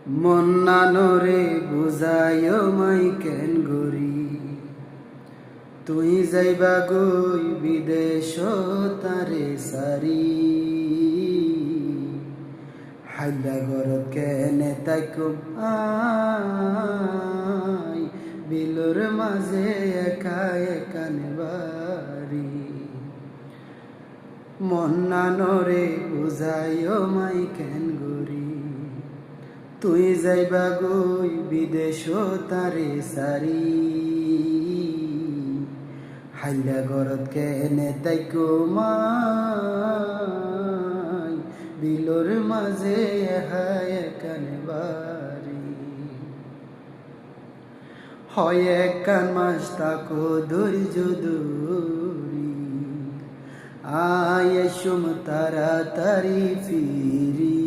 মন্নানরে বুঝাইও মাই কেন গরি তুই যাইবা গই বিদেশ তারে সারি হাইলা ঘরত কেনে তাইকুম আই বিলর মাঝে একা একানে বাড়ি মন্নানরে বুঝাইও মাই কেন গরি তুই যাইবা গই বিদেশ তারে সারি হাইলা ঘরত কেনে তাইকো মাই বিলর মাঝে হায় কানে বাড়ি হয় এক কান মাস তাকো ধৈর্য ধরি আয় সুম তাড়াতাড়ি ফিরি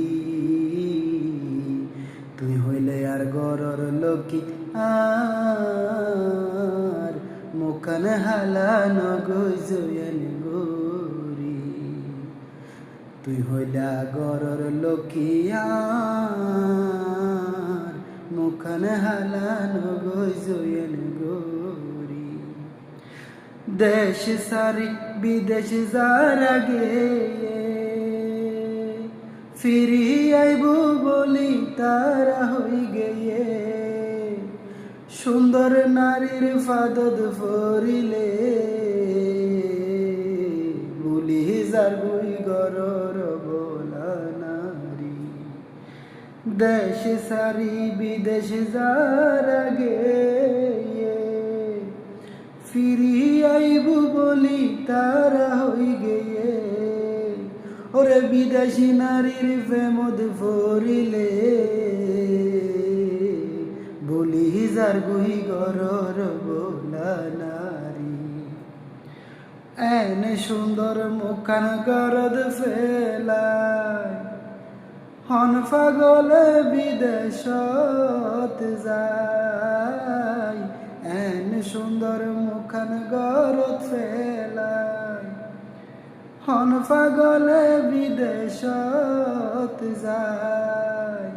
তুই হইলে আর গরর লোকি আর মুখানে হালানো গজয়েন গরি তুই হইলা গরর লোকি আর মুখানে হালানো গজয়েন গরি দেশ সারি বিদেশ যার আগে ফিরি আইব বলি তারা হই গিয়ে সুন্দর নারীর ফাদদ ফরিলে বলি যার বই গরর বলা নারী দেশ সারি বিদেশ যার আগে ফিরি আইব বলি তারা হই গিয়ে ওরে বিদেশি নারীর প্রেমদ ফরিলে বলি যার গুই গরর বোলা নারী এনে সুন্দর মুখান গরদ ফেলায় হন পাগলে বিদেশত যায় এনে সুন্দর মুখান গরদ ফেলায় হন পাগলে বিদেশত যায়